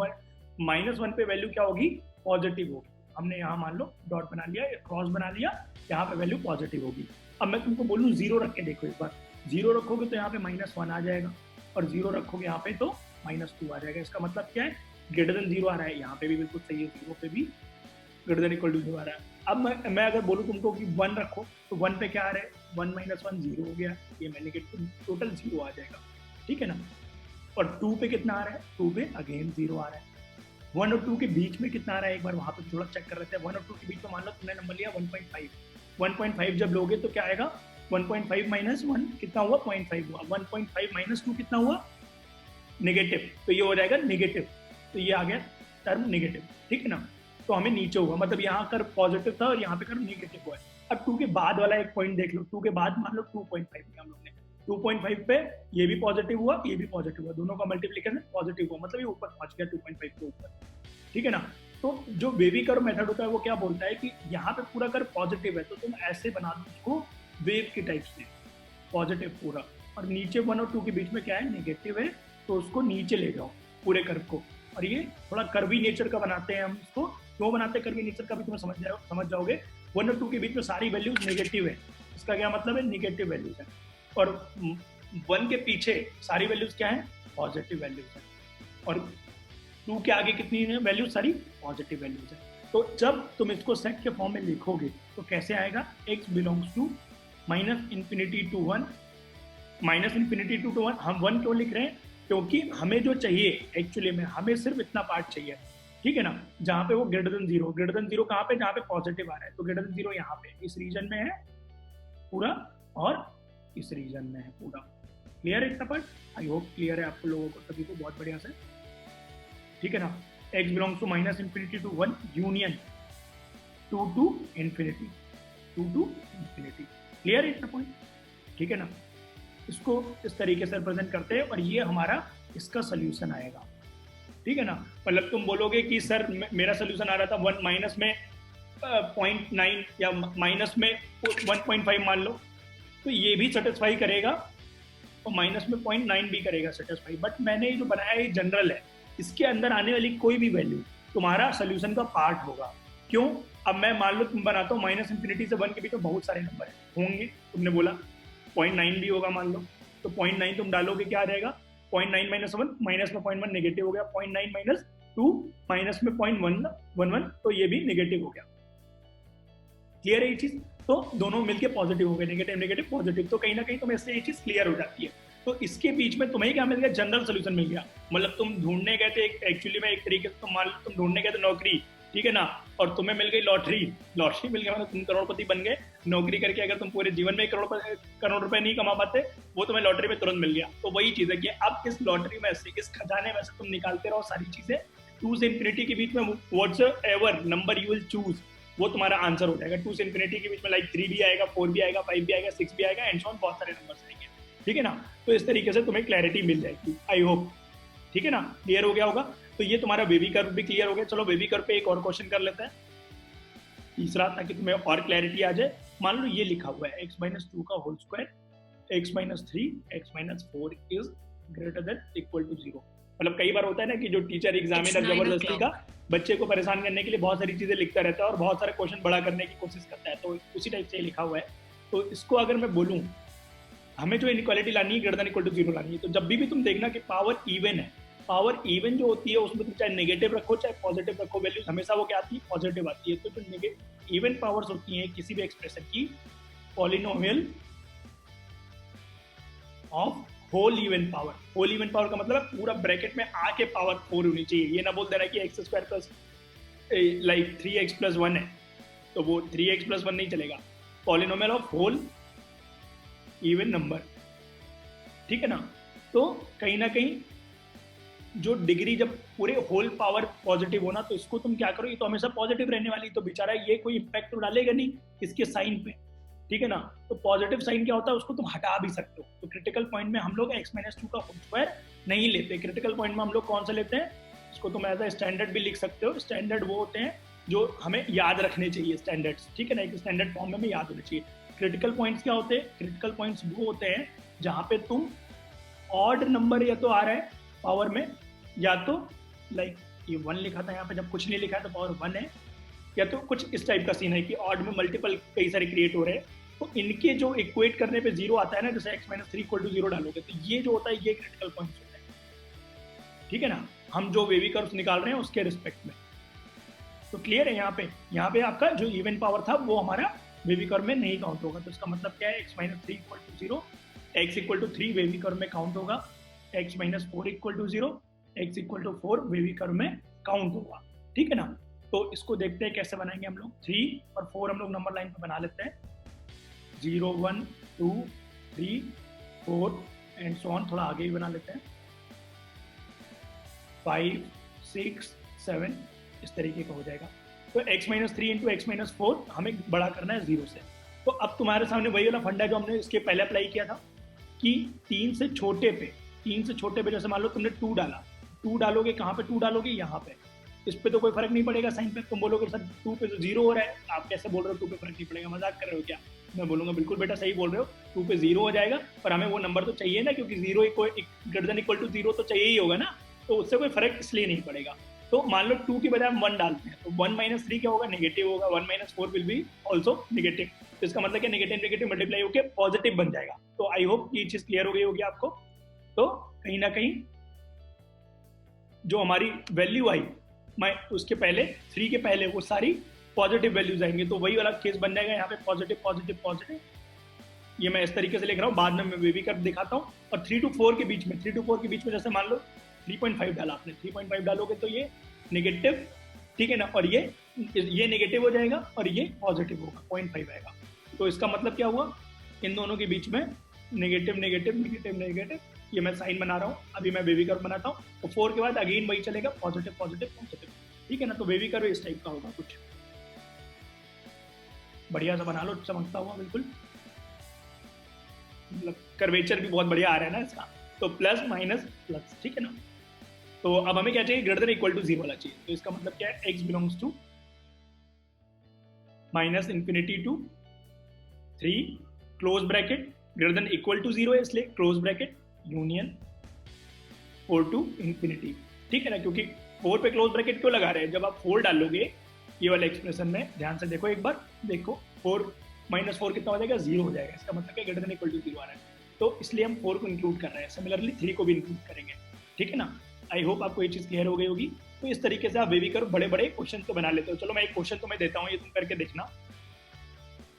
-1 पे वैल्यू क्या होगी, पॉजिटिव होगी। हमने यहाँ मान लो डॉट बना लिया, क्रॉस बना लिया, यहाँ पे वैल्यू पॉजिटिव होगी। अब मैं तुमको बोलूँ 0 रख के देखो एक बार, 0 रखोगे तो यहाँ पे -1 आ जाएगा और 0 रखोगे यहाँ पे तो -2 आ जाएगा। इसका मतलब क्या है, ग्रेटर देन 0 आ रहा है, यहाँ पे भी बिल्कुल सही है, 0 पे भी ग्रेटर देन इक्वल टू 0 आ रहा है। अब मैं अगर बोलूँ तुमको कि 1 रखो तो 1 पे क्या आ रहा है, 1 - 1 0 हो गया, ये मैंने टोटल 0 आ जाएगा, ठीक है ना। और 2 पे कितना आ रहा है, 2 पे अगेन 0 आ रहा है। 1 और 2 के बीच में कितना आ रहा है, एक बार वहाँ पे थोड़ा चेक कर लेते हैं। 1 और 2 के बीच में मान लो तुमने नंबर लिया 1.5, 1.5 जब लोगे तो क्या आएगा, 1.5 - 1 कितना हुआ, 0.5 हुआ। 1.5 - 2 कितना हुआ, नेगेटिव, तो ये हो जाएगा नेगेटिव, तो ये आ गया टर्म नेगेटिव, ठीक है ना। तो हमें नीचे हुआ, मतलब यहाँ कर पॉजिटिव था और यहाँ पे कर नेगेटिव हुआ है। अब 2 के बाद वाला एक पॉइंट देख लो, 2 के बाद मान लो 2.5 लिया हम लोग ने, 2.5 पे ये भी पॉजिटिव हुआ, ये भी पॉजिटिव हुआ, दोनों का मल्टीप्लिकेशन पॉजिटिव हुआ, मतलब ये ऊपर पहुंच गया 2.5 के ऊपर, ठीक है ना। तो जो वेवी कर्व मेथड होता है वो क्या बोलता है कि यहाँ पे पूरा कर्व पॉजिटिव है, तो तुम ऐसे बना दो उसको वेव के टाइप से, पॉजिटिव पूरा, और नीचे 1 और 2 के बीच में क्या है, नेगेटिव है, तो उसको नीचे ले जाओ पूरे कर्व को। और ये थोड़ा कर्वी नेचर का बनाते हैं हम इसको। क्यों बनाते हैं कर्वी नेचर का भी तुम्हें समझ जाओगे। 1 और 2 के बीच में सारी वैल्यूज नेगेटिव है, इसका क्या मतलब है, नेगेटिव वैल्यूज है। और 1 के पीछे सारी वैल्यूज क्या है, पॉजिटिव वैल्यूज है। और 2 के आगे कितनी है वैल्यूज, सारी पॉजिटिव वैल्यूज है। तो जब तुम इसको सेट के फॉर्म में लिखोगे तो कैसे आएगा, x belongs to -minus infinity to 1, -minus infinity to 1। हम 1 क्यों लिख रहे हैं, क्योंकि हमें जो चाहिए एक्चुअली में, हमें सिर्फ इतना पार्ट चाहिए, ठीक है ना, जहाँ पे वो ग्रेटर देन जीरो कहाँ पे, जहाँ पे पॉजिटिव आ रहा है, तो ग्रेटर देन जीरो यहाँ पे इस रीजन में है पूरा, और इस रीजन में है पूरा। क्लियर है इतना पार्ट, आई होप क्लियर है आप लोगों को सभी को बहुत बढ़िया से, ठीक है ना। x belongs to -minus infinity to 1 union 2 to infinity, clear है इतना पॉइंट, ठीक है ना। इसको इस तरीके से रिप्रेजेंट करते हैं और ये हमारा इसका सोल्यूशन आएगा, ठीक है ना। मतलब तुम बोलोगे कि सर मेरा सोल्यूशन आ रहा था 1 माइनस में 0.9 या माइनस में 1.5 मान लो, तो ये भी सेटिस्फाई करेगा और माइनस में 0.9 भी करेगा सेटिस्फाई। बट मैंने जो बनाया है ये जनरल है, इसके अंदर आने वाली कोई भी वैल्यू तुम्हारा सोल्यूशन का पार्ट होगा। क्यों, अब मैं मान लो तुम बनाता हूँ -इन्फिनिटी से 1 के बीच में बहुत सारे नंबर होंगे, तुमने बोला 0.9 भी होगा मान लो, तो 0.9 तुम डालोगे क्या आ जाएगा, 0.9 माइनस 1, माइनस में 0.1 नेगेटिव हो गया, 0.9 माइनस 2 माइनस में 0.11, तो ये भी नेगेटिव हो गया। क्लियर है ये चीज, तो दोनों मिलके पॉजिटिव हो गए, नेगेटिव पॉजिटिव, तो कहीं ना कहीं तुम्हें इससे ये चीज क्लियर हो जाती है। तो इसके बीच में तुम्हें क्या मिल गया, जनरल सोल्यूशन मिल गया। मतलब तुम ढूंढने गए थे एक्चुअली में एक तरीके से, तुम मान लो तुम ढूंढने गए थे नौकरी, ठीक है ना, और तुम्हें मिल गई लॉटरी मिल गया, मतलब तुम करोड़पति बन गए नौकरी करके। अगर तुम पूरे जीवन में करोड़ रुपए नहीं कमा पाते, वो तुम्हें लॉटरी में तुरंत मिल गया। तो वही चीज है कि अब इस लॉटरी में से, इस खजाने में से तुम निकालते रहो सारी चीजें, 2 से इन्फिनिटी के बीच में what's ever number you will choose, वो तुम्हारा आंसर हो जाएगा। 2 से इन्फिनिटी के बीच में लाइक 3 भी आएगा, 4 भी आएगा, 5 भी आएगा, 6 भी आएगा, एंड सो ऑन, बहुत सारे नंबर्स आएंगे, ठीक है ना। तो इस तरीके से तुम्हें क्लैरिटी मिल जाएगी, आई होप, ठीक है ना, क्लियर हो गया होगा। तो ये तुम्हारा वेवी कर्व भी क्लियर हो गया। चलो वेवी कर्व पे एक और क्वेश्चन कर लेते हैं, तीसरा, ताकि तुम्हें और क्लैरिटी आ जाए। मान लो ये लिखा हुआ है x-2 का whole square, x-3, x-4 is greater than equal to 0। मतलब कई बार होता है ना कि जो टीचर एग्जामिनर जबरदस्ती का बच्चे को परेशान करने के लिए बहुत सारी चीजें लिखता रहता है और बहुत सारे क्वेश्चन बड़ा करने की कोशिश करता है, तो उसी टाइप से लिखा हुआ है। तो इसको अगर मैं बोलूँ, हमें जो इनइक्वालिटी लानी है, ग्रेटर देन इक्वल टू 0 लानी है, तो जब भी तुम देखना कि पावर इवन है, पावर इवन जो होती है उसमें तुम चाहे नेगेटिव रखो चाहे पॉजिटिव रखो, वैल्यू हमेशा वो क्या आती है, पॉजिटिव आती है। तो जो इवन पावर्स होती हैं किसी भी एक्सप्रेशन की, polynomial of whole even power. Whole even power का मतलब पूरा ब्रैकेट में आके पावर 4 होनी चाहिए। ये ना बोल देना कि x² plus like 3x plus 1 है, तो वो 3x प्लस 1 नहीं चलेगा। Polynomial of whole even number, ठीक है ना। तो कहीं ना कहीं जो डिग्री जब पूरे होल पावर पॉजिटिव होना, तो इसको तुम क्या करो, ये तो हमेशा पॉजिटिव रहने वाली, तो बेचारा ये कोई इंपैक्ट तो डालेगा नहीं इसके साइन पे, ठीक है ना। तो पॉजिटिव साइन क्या होता है, उसको तुम हटा भी सकते हो। तो क्रिटिकल पॉइंट में हम लोग x-2 का होल स्क्वायर नहीं लेते, क्रिटिकल पॉइंट में हम लोग कौन सा लेते हैं, इसको तुम एज अ स्टैंडर्ड भी लिख सकते हो। स्टैंडर्ड वो होते हैं जो हमें याद रखने चाहिए, स्टैंडर्ड्स, ठीक है ना, एक स्टैंडर्ड फॉर्म में हमें याद होने चाहिए। क्रिटिकल पॉइंट्स क्या होते हैं, क्रिटिकल पॉइंट्स वो होते हैं जहाँ पे तुम ऑड नंबर या तो आ रहा है पावर में, या तो लाइक ये 1 लिखा था यहाँ पे, जब कुछ नहीं लिखा है तो पावर 1 है, या तो कुछ इस टाइप का सीन है कि ऑड में मल्टीपल कई सारे क्रिएट हो रहे हैं, तो इनके जो इक्वेट करने पे 0 आता है ना, जैसे x-3 = 0 डालोगे, तो ये जो होता है ये क्रिटिकल पॉइंट्स होता है, ठीक है ना। हम जो वेवी कर्व्स निकाल रहे हैं उसके रिस्पेक्ट में, तो क्लियर है। यहाँ पे आपका जो इवन पावर था वो हमारा वेवी कर्व में नहीं काउंट होगा। तो इसका मतलब क्या है, x-3 = 0, x = 3 वेवी कर्व में काउंट होगा, x-4 = 0, x = 4 वेवी कर्व में काउंट होगा, ठीक है ना। तो इसको देखते हैं कैसे बनाएंगे हम लोग। 3 और 4 हम लोग नंबर लाइन पे बना लेते हैं, 0 1 2 3 4 एंड सो ऑन, थोड़ा आगे ही बना लेते हैं, 5 6 7 इस तरीके का हो जाएगा। तो x-3 इंटू x-4 हमें बड़ा करना है 0 से। तो अब तुम्हारे सामने वही वाला फंडा जो हमने इसके पहले अप्लाई किया था कि 3 से छोटे पे जैसे मान लो तुमने 2 डाला, 2 डालोगे कहाँ पे, 2 डालोगे यहाँ पे, इस पे तो कोई फर्क नहीं पड़ेगा साइन पे। तुम बोलोगे सर 2 पे तो 0 हो रहा है, आप कैसे बोल रहे हो 2 पे फर्क नहीं पड़ेगा, मजाक कर रहे हो क्या। मैं बोलूँगा बिल्कुल बेटा सही बोल रहे हो, 2 पे 0 हो जाएगा, पर हमें वो नंबर तो चाहिए ना, क्योंकि 0 ग्रेटर देन इक्वल टू 0 तो चाहिए ही होगा ना, तो उससे कोई फर्क इसलिए नहीं पड़ेगा। तो मान लो 2 की बजाय हम 1 डालते हैं, तो 1 माइनस 3 क्या होगा, नेगेटिव होगा। 1 minus 4 will be also negative, तो इसका मतलब क्या, नेगेटिव नेगेटिव मल्टीप्लाई होकर पॉजिटिव बन जाएगा। तो आई होप ये चीज क्लियर हो गई होगी आपको। तो कहीं ना कहीं जो हमारी वैल्यू आई उसके पहले 3 के पहले वो सारी पॉजिटिव वैल्यूज आएंगे, तो वही वाला केस बन जाएगा यहाँ पे, पॉजिटिव पॉजिटिव पॉजिटिव। ये मैं इस तरीके से लिख रहा हूँ, बाद में मैं बेबी कर दिखाता हूँ। और 3 to 4 के बीच में, 3 to 4 के बीच में जैसे मान लो 3.5 डाला आपने, 3.5 डालोगे तो ये नेगेटिव, ठीक है ना, और ये नेगेटिव हो जाएगा और ये पॉजिटिव होगा, 0.5 आएगा। तो इसका मतलब क्या हुआ, इन दोनों के बीच में नेगेटिव नेगेटिव नेगेटिव नेगेटिव, ये मैं साइन बना रहा हूँ, अभी मैं बेबी कर्व बनाता हूँ। तो 4 के बाद अगेन वही चलेगा, पॉजिटिव पॉजिटिव पॉजिटिव, ठीक है ना। तो बेबी कर्व इस टाइप का होगा, कुछ बढ़िया सा बना लो, चमकता हुआ बिल्कुल, मतलब कर्वेचर भी बहुत बढ़िया आ रहा है ना इसका। तो प्लस माइनस प्लस, ठीक है ना। तो अब हमें क्या चाहिए, ग्रेटर देन इक्वल टू 0 वाला चाहिए। तो इसका मतलब क्या है, x belongs to minus infinity to 3 close bracket, greater than equal to 0 है इसलिए close bracket union 4 to infinity, ठीक है ना। क्योंकि 4 पे क्लोज ब्रैकेट क्यों लगा रहे हैं, जब आप 4 डालोगे ये वाले एक्सप्रेशन में, ध्यान से देखो एक बार, देखो 4 माइनस 4 कितना हो जाएगा, 0 हो जाएगा। इसका मतलब क्या, ग्रेटर देन इक्वल टू 0 आ रहा है, तो इसलिए हम 4 को इंक्लूड कर रहे हैं। सिमिलरली 3 को भी इंक्लूड करेंगे, ठीक है ना। आई होप आपको ये चीज़ क्लियर हो गई होगी। तो इस तरीके से आप बेबी कर्व बड़े बड़े क्वेश्चन तो बना लेते हो। चलो मैं एक क्वेश्चन तुम्हें देता हूँ, ये तुम करके देखना,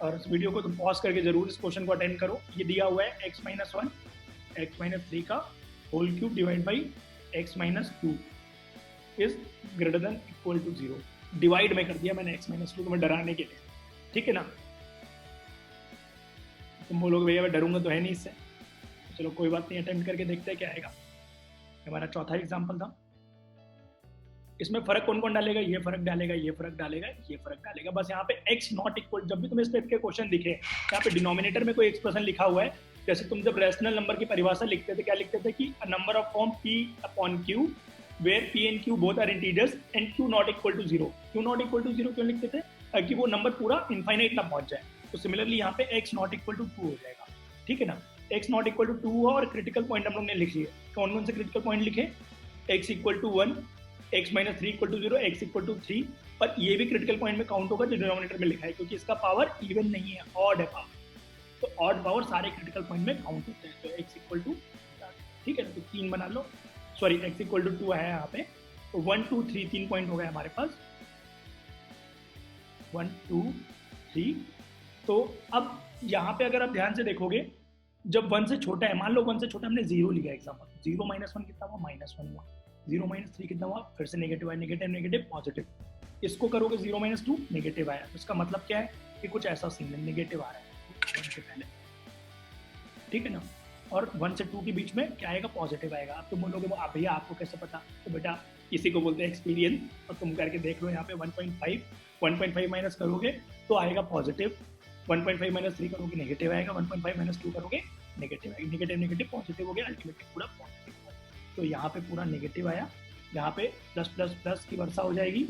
और इस वीडियो को तुम पॉज करके जरूर इस क्वेश्चन को अटेंड करो। ये दिया हुआ है x माइनस 1 x माइनस 3 का whole cube divide by x minus 2 is greater than equal to 0। Divide में कर दिया मैंने x माइनस 2 तुम्हें डराने के लिए, ठीक है ना। तुम बोलोगे भैया मैं डरूंगा तो है नहीं इससे, चलो कोई बात नहीं, अटेम्प्ट करके देखते हैं क्या आएगा। हमारा चौथा एग्जाम्पल था, इसमें फर्क कौन कौन डालेगा, ये फर्क डालेगा, ये फर्क डालेगा, ये फर्क डालेगा। बस यहाँ पे x नॉट इक्वल, जब भी तुम्हें इस टाइप के क्वेश्चन दिखे, यहाँ पे डिनोमिनेटर में कोई एक्सप्रेशन लिखा हुआ है, जैसे तुम जब रैशनल नंबर की परिभाषा लिखते थे, क्या लिखते थे कि number of form p upon q where p and q both are integers and q not equal to 0। q not equal to 0 क्यों लिखते थे, ताकि वो नंबर पूरा इनफाइनाइट ना पहुंच जाए। तो सिमिलरली यहाँ पे x नॉट इक्वल टू 2 हो जाएगा, ठीक है ना। x नॉट इक्वल टू 2 हुआ और क्रिटिकल पॉइंट हम लोग ने लिख लिए। कौन कौन से क्रिटिकल पॉइंट लिखे, x equal to 1, x minus 3 equal to 0, x equal to 3, पर ये भी क्रिटिकल पॉइंट में काउंट होगा जो डिनोमिनेटर में लिखा है, क्योंकि इसका पावर इवन नहीं है, ऑड है पावर। तो ऑड पावर सारे क्रिटिकल पॉइंट में काउंट होते हैं। तो x इक्वल टू, ठीक है ना, तो 3 बना लो, सॉरी x इक्वल टू 2 है यहाँ पे, तो 1 2 3 3 पॉइंट हो गए हमारे पास, 1 2 3। तो अब यहाँ पे अगर आप ध्यान से देखोगे, जब 1 से छोटा है, मान लो 1 से छोटा हमने 0 लिया एग्जाम्पल, 0 माइनस 1 कितना हुआ, माइनस 1 हुआ, 0 माइनस 3 कितना हुआ, फिर से नेगेटिव आया, नेगेटिव नेगेटिव पॉजिटिव। इसको करोगे 0 माइनस 2 नेगेटिव आया, तो इसका मतलब क्या है कि कुछ ऐसा सीन है, नेगेटिव आ रहा है 1 से पहले, ठीक है ना। और 1 से 2 के बीच में क्या आएगा, पॉजिटिव आएगा। अब तुम बोलोगे आप भैया आपको कैसे पता, तो बेटा इसी को बोलते हैं एक्सपीरियंस। और तुम करके देख लो, यहाँ पे 1.5 माइनस करोगे तो आएगा पॉजिटिव, 1.5 माइनस 3 करोगे नेगेटिव आएगा, 1.5 माइनस 2 करोगे नेगेटिव आएगा, नेगेटिव नेगेटिव पॉजिटिव हो गया, अल्टीमेटली पूरा पॉजिटिव हो गया। तो यहाँ पे पूरा नेगेटिव आया, यहाँ पे प्लस प्लस प्लस की वर्षा हो जाएगी,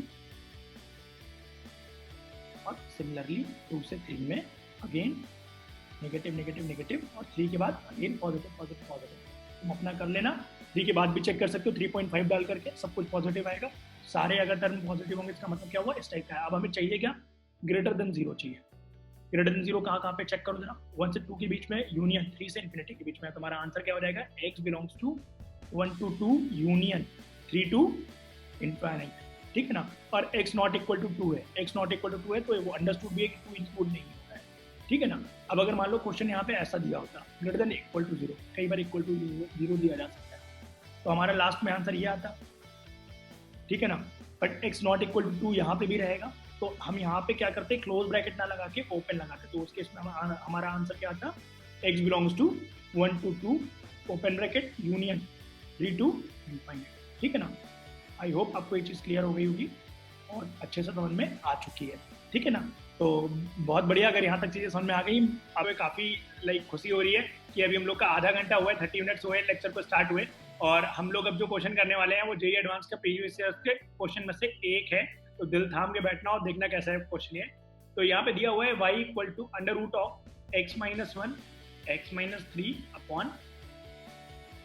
और सिमिलरली 2 से 3 में अगेन नेगेटिव नेगेटिव नेगेटिव, और 3 के बाद अगेन पॉजिटिव पॉजिटिव पॉजिटिव। तुम अपना कर लेना, 3 के बाद भी चेक कर सकते हो, 3.5 डाल करके सब कुछ पॉजिटिव आएगा। सारे अगर टर्म पॉजिटिव होंगे, इसका मतलब क्या हुआ, इस टाइप का है। अब हमें चाहिए क्या, ग्रेटर देन 0 चाहिए। ग्रेटर देन 0 कहाँ पे चेक करो जरा, 1 से 2 के बीच में यूनियन, 3 से इन्फिनिटी के बीच में। तुम्हारा आंसर क्या हो जाएगा, x belongs to 1 to 2 union 3 to infinite, ठीक है ना। और x नॉट इक्वल टू 2 है, x नॉट इक्वल टू 2 है, तो वो अंडरस्टूड भी है कि 2 इंक्लूड नहीं होता है, ठीक है ना। अब अगर मान लो क्वेश्चन यहाँ पे ऐसा दिया होता, ग्रेटर देन इक्वल टू 0, कई बार इक्वल टू 0 दिया जा सकता है, तो हमारा लास्ट में आंसर ये आता, ठीक है ना। But x not equal to 2 यहाँ पे भी रहेगा, तो हम यहाँ पे क्या करते हैं, क्लोज ब्रैकेट ना लगा के ओपन लगाते, तो उस केस में हमारा आंसर क्या आता, x belongs to 1 to 2 open bracket union 3 to infinite, ठीक है ना। आई होप आपको ये चीज़ क्लियर हो गई होगी और अच्छे से समझ में आ चुकी है, ठीक है ना। तो बहुत बढ़िया, अगर यहाँ तक चीज़ें समझ में आ गई, हमें काफ़ी खुशी हो रही है कि अभी हम लोग का आधा घंटा हुआ है, 30 मिनट्स हुए लेक्चर को स्टार्ट हुए, और हम लोग अब जो क्वेश्चन करने वाले हैं वो जेईई एडवांस का प्रीवियस ईयर के क्वेश्चन में से एक है। तो दिल थाम के बैठना और देखना कैसा है क्वेश्चन ये। तो यहाँ पे दिया हुआ है y equal to under root of x minus 1 x minus 3 upon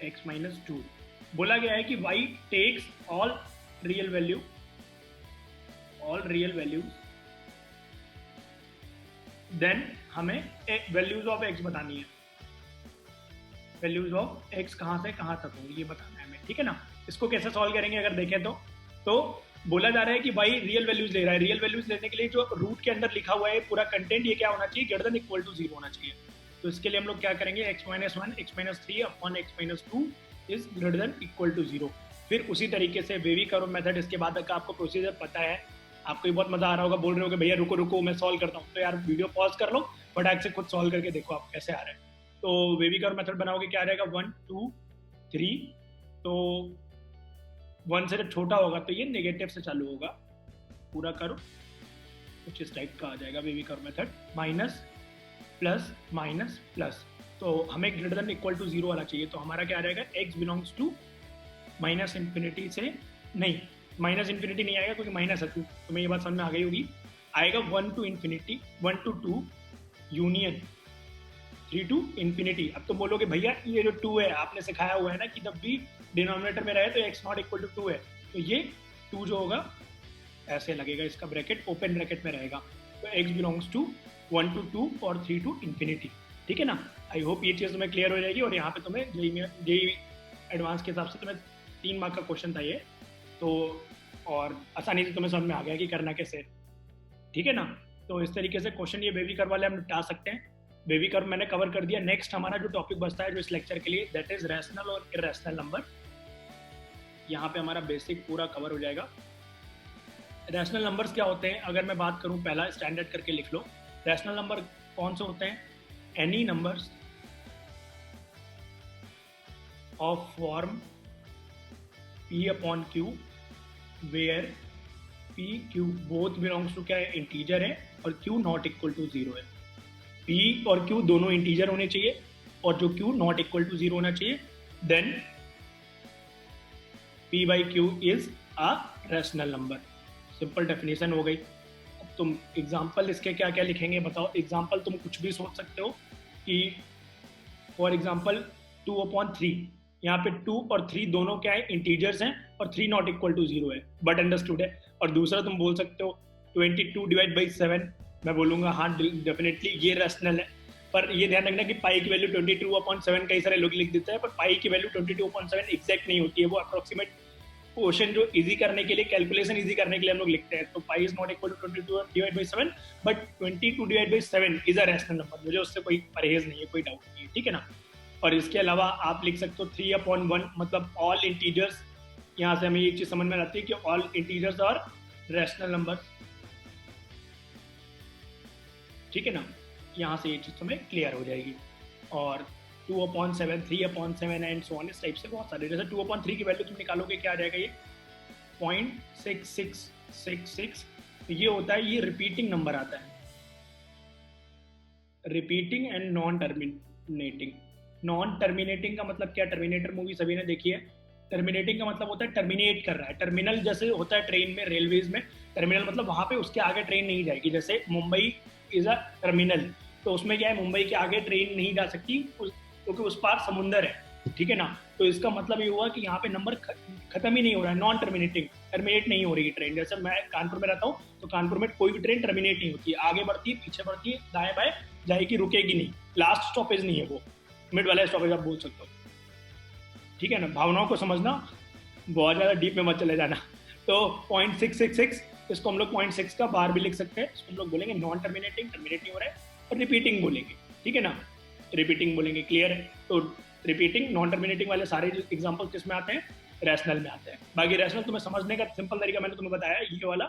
x minus 2। बोला गया है कि y takes all real values, then हमें वैल्यूज ऑफ x बतानी है। वैल्यूज ऑफ x कहाँ से कहाँ तक होंगी ये बताना है हमें, ठीक है ना। इसको कैसे सॉल्व करेंगे अगर देखें तो बोला जा रहा है कि भाई रियल वैल्यूज ले रहा है। रियल वैल्यूज लेने के लिए जो रूट के अंदर लिखा हुआ है पूरा कंटेंट ये क्या होना चाहिए, ग्रेटर देन इक्वल टू 0 होना चाहिए। तो इसके लिए हम लोग क्या करेंगे, x minus 1 x minus 3 upon x minus 2 is greater than equal to 0। फिर उसी तरीके से वेवी कर्व मेथड, इसके बाद का आपको प्रोसीजर पता है, आपको बहुत मजा आ रहा होगा, बोल रहे हो कि भैया रुको रुको मैं सॉल्व करता हूँ। तो यार वीडियो पॉज कर लो, फटाक से खुद सॉल्व करके देखो आप कैसे आ रहा है। तो वेवी कर्व मेथड बनाओगे क्या रहेगा, 1 2 3, तो 1 से जब छोटा होगा तो ये नेगेटिव से चालू होगा पूरा कर्व, कुछ इस टाइप का आ जाएगा wavy curve method, minus plus minus plus. तो हमें ग्रेटर देन इक्वल टू 0 वाला चाहिए। तो हमारा क्या आ जाएगा, x belongs to minus infinity से, नहीं माइनस इन्फिनिटी नहीं आएगा क्योंकि माइनस है, तुम्हें ये बात समझ में आ गई होगी। आएगा 1 to infinity, 1 to 2 union 3 to infinity. अब तो बोलोगे भैया ये जो 2 है आपने सिखाया हुआ है ना कि जब भी डिनोमिनेटर में रहे तो x नॉट इक्वल टू 2 है, तो ये 2 जो होगा ऐसे लगेगा, इसका ब्रैकेट ओपन ब्रैकेट में रहेगा। तो x बिलोंग्स टू 1 टू 2 और 3 टू इन्फिनिटी, ठीक है ना। आई होप ये चीज़ तुम्हें क्लियर हो जाएगी। और यहाँ पे तुम्हें जेईई एडवांस के हिसाब से तुम्हें 3 मार्क का क्वेश्चन था ये, तो और आसानी से तुम्हें समझ में आ गया कि करना कैसे, ठीक है ना। तो इस तरीके से क्वेश्चन ये बेबी कर्व वाले हम निपटा सकते हैं। बेबी कर्व मैंने कवर कर दिया। नेक्स्ट हमारा जो टॉपिक बचता है जो इस लेक्चर के लिए, दैट इज रैशनल और इर्रेशनल नंबर। यहाँ पे हमारा बेसिक पूरा कवर हो जाएगा। रैशनल नंबर्स क्या होते हैं, अगर मैं बात करूँ, पहला स्टैंडर्ड करके लिख लो। रैशनल नंबर कौन से होते हैं, any numbers of form p upon q where p q both belongs to क्या है, इंटीजर है, और q नॉट इक्वल टू 0 है। p और q दोनों इंटीजर होने चाहिए और जो q नॉट इक्वल टू 0 होना चाहिए, then p by q is a rational number. Simple definition हो गई। अब तुम एग्जाम्पल इसके क्या क्या लिखेंगे बताओ। एग्जाम्पल तुम कुछ भी सोच सकते हो कि फॉर एग्जाम्पल 2/3, यहाँ पे 2 और 3 दोनों क्या है, इंटीजर्स हैं और 3 नॉट इक्वल टू 0 है, बट अंडरस्टूड है। और दूसरा तुम बोल सकते हो 22 डिवाइड बाई 7, मैं बोलूँगा हाँ डेफिनेटली ये रैशनल है। पर ये ध्यान रखना कि पाई की वैल्यू 22/7 कई सारे लोग लिख देते हैं, पर पाई की वैल्यू 22/7 एग्जैक्ट नहीं होती है, वो अप्रोक्सीमेट क्वेश्चन जो इजी करने के लिए, कैलकुलेशन इजी करने के लिए हम लोग लिखते हैं। तो pi is not equal to 22 divide by 7, but 22 divide by 7 is a rational number. मुझे उससे कोई परहेज नहीं है, कोई डाउट नहीं है, ठीक है ना। और इसके अलावा आप लिख सकते हो 3/1, मतलब ऑल इंटीजर्स। यहाँ से हमें ये चीज समझ में आती है कि ऑल इंटीजर्स और रैशनल नंबर, ठीक है ना। यहाँ से ये चीज तुम्हें क्लियर हो जाएगी। और 2/7, 3/7 एंड सो ऑन, इस टाइप से बहुत सारे। जैसे 2/3 की वैल्यू तुम निकालोगे क्या आ जाएगा, ये 0.6666। तो ये होता है, ये रिपीटिंग नंबर आता है, repeating and non terminating. Non terminating का मतलब क्या, टर्मिनेटर मूवी सभी ने देखी है। टर्मिनेटिंग का मतलब होता है टर्मिनेट कर रहा है। टर्मिनल जैसे होता है ट्रेन में, रेलवेज में टर्मिनल मतलब वहां पे उसके आगे ट्रेन नहीं जाएगी। जैसे मुंबई इज अ टर्मिनल, तो उसमें क्या है, मुंबई के आगे ट्रेन नहीं जा सकती क्योंकि उस पार समुंदर है, ठीक है ना। तो इसका मतलब ये हुआ कि यहाँ पे नंबर खत्म ही नहीं हो रहा है, नॉन टर्मिनेटिंग, टर्मिनेट नहीं हो रही है ट्रेन। जैसे मैं कानपुर में रहता हूँ, तो कानपुर में कोई भी ट्रेन टर्मिनेट नहीं होती है, आगे बढ़ती है, पीछे बढ़ती है, दाएं बाएं जाएगी, रुकेगी नहीं, लास्ट स्टॉपेज नहीं है वो, मिड वाला स्टॉपेज आप बोल सकते हो, ठीक है ना। भावनाओं को समझना, बहुत ज्यादा डीप में मत चले जाना। तो 0.666, इसको हम लोग 0.6 का बार भी लिख सकते हैं। इसको हम लोग बोलेंगे नॉन टर्मिनेटिंग, टर्मिनेट नहीं हो रहा है, और रिपीटिंग बोलेंगे, ठीक है ना, रिपीटिंग बोलेंगे, क्लियर है। तो रिपीटिंग, नॉन टर्मिनेटिंग वाले सारे एग्जांपल किस में आते हैं, रैशनल में आते हैं। बाकी रैशनल तुम्हें समझने का सिंपल तरीका मैंने तुम्हें बताया ये वाला,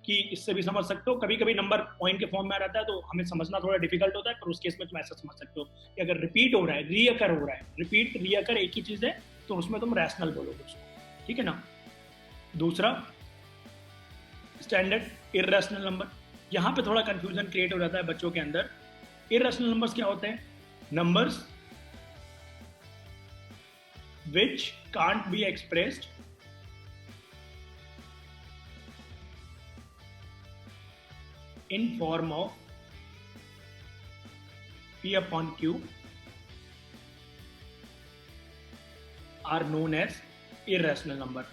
कि इससे भी समझ सकते हो। कभी कभी नंबर पॉइंट के फॉर्म में आ जाता है तो हमें समझना थोड़ा डिफिकल्ट होता है, पर उस केस में तुम ऐसा समझ सकते हो कि अगर रिपीट हो रहा है, रीअकर हो रहा है, रिपीट रीअकर एक ही चीज है, तो उसमें तुम रैशनल बोलोगे उसको, ठीक है ना। दूसरा स्टैंडर्ड इर्रेशनल नंबर, यहाँ पे थोड़ा कंफ्यूजन क्रिएट हो जाता है बच्चों के अंदर। इर्रेशनल नंबर्स क्या होते हैं, numbers which can't be expressed in form of P upon Q are known as irrational number.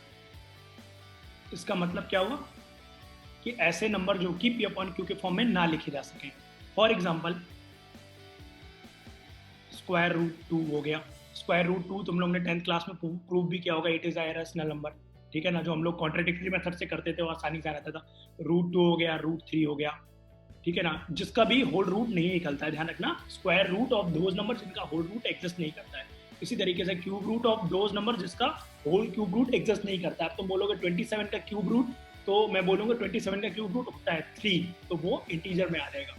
इसका मतलब क्या हुआ कि ऐसे नंबर जो कि P upon Q के फॉर्म में ना लिखे जा सके. फॉर एग्जाम्पल स्क्वायर रूट 2 हो गया. स्क्वायर रूट 2 तुम लोग ने 10th क्लास में प्रूव भी किया होगा, इट इज irrational नंबर. ठीक है ना, जो हम लोग कॉन्ट्राडिक्टरी मेथड से करते थे वो आसानी से रहता था. रूट 2 हो गया, रूट 3 हो गया. ठीक है ना, जिसका भी होल रूट नहीं निकलता है, ध्यान रखना, square root of those number जिनका होल रूट एग्जिस्ट नहीं करता है. इसी तरीके से cube root of those number जिसका होल क्यूब रूट एग्जिस्ट नहीं करता है. अब तुम बोलोगे 27 का क्यूब रूट, तो मैं बोलूंगा 27 का क्यूब रूट होता है 3, तो वो इंटीजर में आ जाएगा.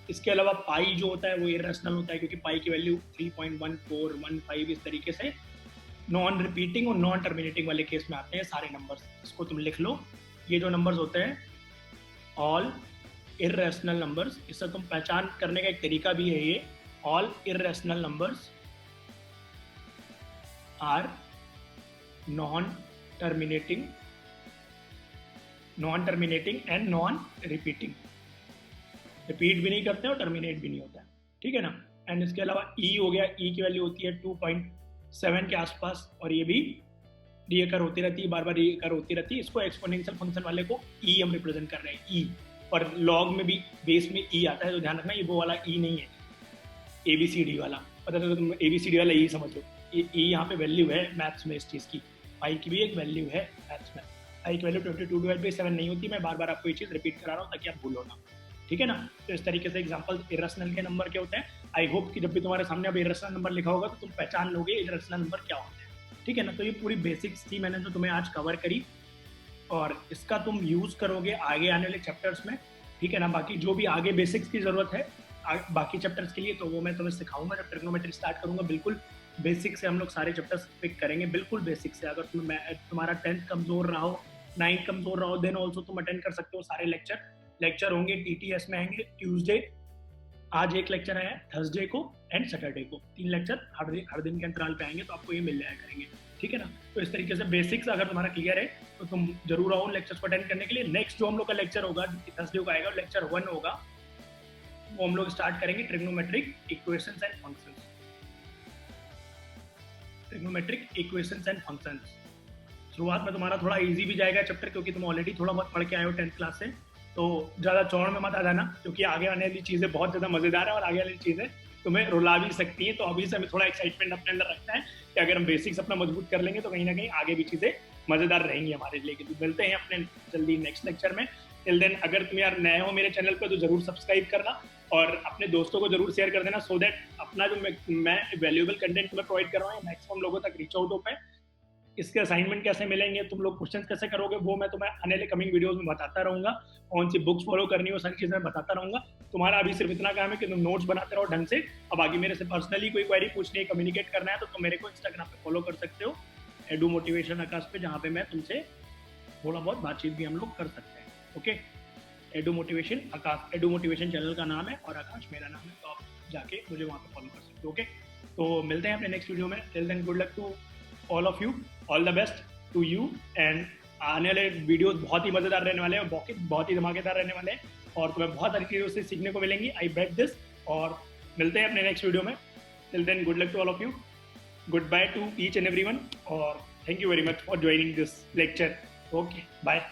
इसके अलावा पाई जो होता है वो इरेशनल होता है, क्योंकि पाई की वैल्यू 3.1415 इस तरीके से नॉन रिपीटिंग और नॉन टर्मिनेटिंग वाले केस में आते हैं सारे नंबर्स. इसको तुम लिख लो. ये जो नंबर्स होते हैं ऑल इरेशनल नंबर्स, इससे तुम पहचान करने का एक तरीका भी है. ये all irrational numbers are non terminating and non repeating. Repeat भी नहीं करते और टर्मिनेट भी नहीं होता है. ठीक है ना. एंड इसके अलावा ई हो गया. ई की वैल्यू होती है 2.7 के आसपास, और ये भी रीअकर होती रहती है, बार बार रीअकर होती रहती है. इसको एक्सपोनेंशियल फंक्शन वाले को ई हम रिप्रेजेंट कर रहे हैं, ई. और लॉग में भी बेस में ई आता है, तो ध्यान रखना ये वो वाला ई नहीं है, ABCD वाला. पता तो तुम ABCD वाला ई समझ लो. ये ई यहाँ पे वैल्यू है मैथ्स में इस चीज़ की. पाई की भी एक वैल्यू है मैथ्स में. पाई की वैल्यू 22/7 नहीं होती. मैं बार बार आपको ये चीज़ रिपीट करा रहा हूँ ताकि आप भूलो ना. ठीक है ना. तो इस तरीके से एग्जांपल इरेशनल के नंबर के होते हैं. आई होप कि जब भी तुम्हारे सामने अब इरेशनल नंबर लिखा होगा तो तुम पहचान लोगे इरेशनल नंबर क्या होते हैं. ठीक है ना. तो ये पूरी बेसिक्स थी मैंने जो तुम्हें आज कवर करी, और इसका तुम यूज़ करोगे आगे आने वाले चैप्टर्स में. ठीक है ना. बाकी जो भी आगे बेसिक्स की ज़रूरत है बाकी चैप्टर्स के लिए, तो वो मैं तुम्हें सिखाऊंगा जब ट्रिग्नोमेट्री स्टार्ट करूंगा. बिल्कुल बेसिक से हम लोग सारे चैप्टर्स पिक करेंगे, बिल्कुल बेसिक से. अगर तुम्हारा 10th कमज़ोर रहा हो, 9th कमज़ोर रहा हो, देन ऑल्सो तुम अटेंड कर सकते हो सारे लेक्चर होंगे. TTS में आएंगे ट्यूसडे, आज एक लेक्चर है, थर्सडे को एंड सैटरडे को 3 लेक्चर हर दिन के अंतराल पे आएंगे, तो आपको ये मिल जाया करेंगे. ठीक है ना. तो इस तरीके से बेसिक्स अगर तुम्हारा क्लियर है तो तुम जरूर आओ लेक्चर्स को अटेंड करने के लिए. नेक्स्ट जो हम लोग का लेक्चर होगा थर्सडे को आएगा, लेक्चर 1 होगा, वो हम लोग स्टार्ट करेंगे trigonometric equations and functions. Trigonometric equations and functions शुरुआत में तुम्हारा थोड़ा इजी भी जाएगा चैप्टर, क्योंकि तुम ऑलरेडी थोड़ा बहुत पढ़ के आए हो 10th क्लास से. तो ज़्यादा चौड़ में मत आ जाना, क्योंकि आगे आने वाली चीज़ें बहुत ज़्यादा मज़ेदार है और आगे वाली चीज़ें तुम्हें रुला भी सकती हैं. तो अभी से हमें थोड़ा एक्साइटमेंट अपने अंदर रखना है कि अगर हम बेसिक्स अपना मजबूत कर लेंगे तो कहीं ना कहीं आगे भी चीज़ें मज़ेदार रहेंगी हमारे लिए. तो मिलते हैं अपने जल्दी नेक्स्ट लेक्चर में. टिल देन अगर तुम यार नए हो मेरे चैनल पर तो जरूर सब्सक्राइब करना और अपने दोस्तों को जरूर शेयर कर देना, सो दैट अपना जो मैं वैल्यूएबल कंटेंट तुम्हें प्रोवाइड कर रहा हूँ मैक्सिमम लोगों तक रीच आउट हो पाए. इसके असाइनमेंट कैसे मिलेंगे, तुम लोग क्वेश्चन कैसे करोगे, वो मैं तुम्हें आने वाले कमिंग वीडियोस में बताता रहूंगा. कौन सी बुक्स फॉलो करनी हो, सारी चीज़ें बताता रहूंगा. तुम्हारा अभी सिर्फ इतना काम है कि तुम नोट्स बनाते रहो ढंग से. अब आगे मेरे से पर्सनली कोई क्वेरी पूछनी है, कम्युनिकेट करना है, तो तुम मेरे को इंस्टाग्राम पे फॉलो कर सकते हो, एडू मोटिवेशन आकाश पे, जहाँ पे मैं तुमसे थोड़ा बहुत बातचीत भी हम लोग कर सकते हैं. ओके, एडू मोटिवेशन आकाश, एडू मोटिवेशन चैनल का नाम है और आकाश मेरा नाम है, तो आप जाके मुझे वहाँ पे फॉलो कर सकते हो. ओके, तो मिलते हैं अपने नेक्स्ट वीडियो में. Till then good luck to all of you, all the best to you. And आने वाले वीडियोस बहुत ही मज़ेदार रहने वाले हैं, बहुत ही धमाकेदार रहने वाले हैं, और तुम्हें बहुत सारी चीज़ों से सीखने को मिलेंगी. I bet this. और मिलते हैं अपने नेक्स्ट वीडियो में. Till then good luck to all of you. Good bye to each and everyone, और thank you very much for joining this lecture. Okay, bye.